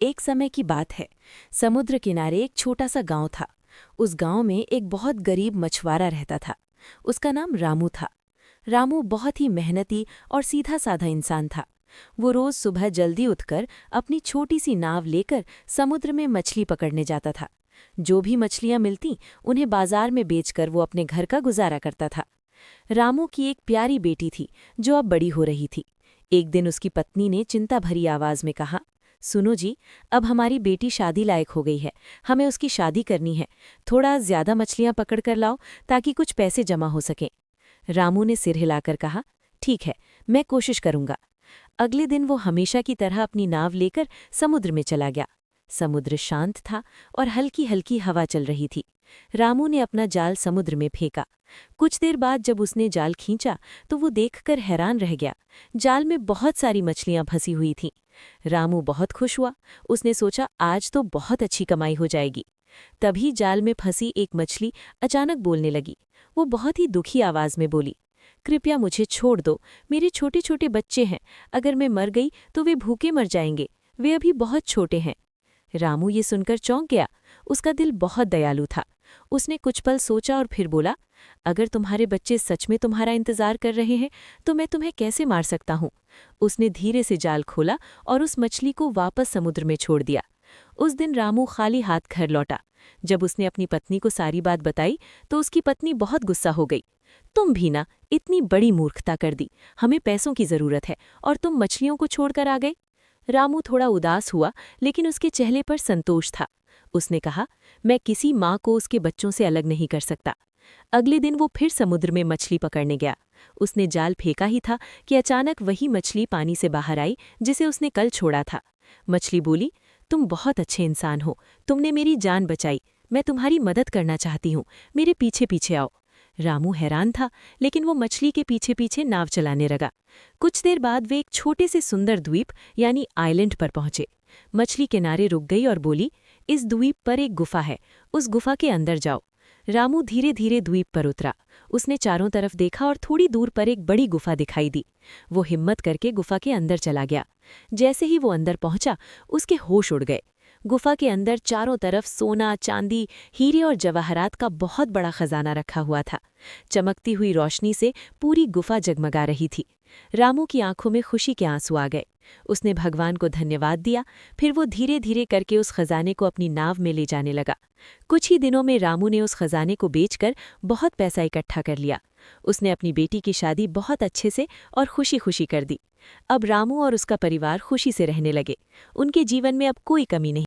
एक समय की बात है। समुद्र किनारे एक छोटा सा गांव था। उस गांव में एक बहुत गरीब मछुआरा रहता था। उसका नाम रामू था। रामू बहुत ही मेहनती और सीधा साधा इंसान था। वो रोज सुबह जल्दी उठकर अपनी छोटी सी नाव लेकर समुद्र में मछली पकड़ने जाता था। जो भी मछलियां मिलती उन्हें बाजार में बेचकर वो अपने घर का गुजारा करता था। रामू की एक प्यारी बेटी थी जो अब बड़ी हो रही थी। एक दिन उसकी पत्नी ने चिंता भरी आवाज में कहा, सुनो जी, अब हमारी बेटी शादी लायक हो गई है। हमें उसकी शादी करनी है। थोड़ा ज्यादा मछलियां पकड़ कर लाओ ताकि कुछ पैसे जमा हो सकें। रामू ने सिर हिलाकर कहा, ठीक है, मैं कोशिश करूंगा। अगले दिन वो हमेशा की तरह अपनी नाव लेकर समुद्र में चला गया। समुद्र शांत था और हल्की हल्की हवा चल रही थी। रामू ने अपना जाल समुद्र में फेंका। कुछ देर बाद जब उसने जाल खींचा तो वो देखकर हैरान रह गया। जाल में बहुत सारी मछलियां फंसी हुई थीं। रामू बहुत खुश हुआ। उसने सोचा आज तो बहुत अच्छी कमाई हो जाएगी। तभी जाल में फंसी एक मछली अचानक बोलने लगी। वो बहुत ही दुखी आवाज में बोली, कृपया मुझे छोड़ दो, मेरे छोटे छोटे बच्चे हैं। अगर मैं मर गई तो वे भूखे मर जाएंगे। वे अभी बहुत छोटे हैं। रामू ये सुनकर चौंक गया। उसका दिल बहुत दयालु था। उसने कुछ पल सोचा और फिर बोला, अगर तुम्हारे बच्चे सच में तुम्हारा इंतजार कर रहे हैं तो मैं तुम्हें कैसे मार सकता हूँ। उसने धीरे से जाल खोला और उस मछली को वापस समुद्र में छोड़ दिया। उस दिन रामू खाली हाथ घर लौटा। जब उसने अपनी पत्नी को सारी बात बताई तो उसकी पत्नी बहुत गुस्सा हो गई। तुम भी ना, इतनी बड़ी मूर्खता कर दी। हमें पैसों की जरूरत है और तुम मछलियों को छोड़कर आ गए। रामू थोड़ा उदास हुआ, लेकिन उसके चेहरे पर संतोष था। उसने कहा, मैं किसी माँ को उसके बच्चों से अलग नहीं कर सकता। अगले दिन वो फिर समुद्र में मछली पकड़ने गया। उसने जाल फेंका ही था कि अचानक वही मछली पानी से बाहर आई जिसे उसने कल छोड़ा था। मछली बोली, तुम बहुत अच्छे इंसान हो। तुमने मेरी जान बचाई। मैं तुम्हारी मदद करना चाहती हूँ। मेरे पीछे पीछे आओ। रामू हैरान था, लेकिन वो मछली के पीछे पीछे नाव चलाने लगा। कुछ देर बाद वे एक छोटे से सुंदर द्वीप यानी आइलैंड पर पहुंचे। मछली किनारे रुक गई और बोली, इस द्वीप पर एक गुफा है। उस गुफा के अंदर जाओ। रामू धीरे धीरे द्वीप पर उतरा। उसने चारों तरफ देखा और थोड़ी दूर पर एक बड़ी गुफा दिखाई दी। वो हिम्मत करके गुफा के अंदर चला गया। जैसे ही वो अंदर पहुंचा, उसके होश उड़ गए। गुफा के अंदर चारों तरफ सोना, चांदी, हीरे और जवाहरात का बहुत बड़ा खजाना रखा हुआ था। चमकती हुई रोशनी से पूरी गुफा जगमगा रही थी। रामू की आंखों में खुशी के आंसू आ गए। उसने भगवान को धन्यवाद दिया। फिर वो धीरे धीरे करके उस खजाने को अपनी नाव में ले जाने लगा। कुछ ही दिनों में रामू ने उस खजाने को बेचकर बहुत पैसा इकट्ठा कर लिया। उसने अपनी बेटी की शादी बहुत अच्छे से और खुशी खुशी कर दी। अब रामू और उसका परिवार खुशी से रहने लगे। उनके जीवन में अब कोई कमी नहीं।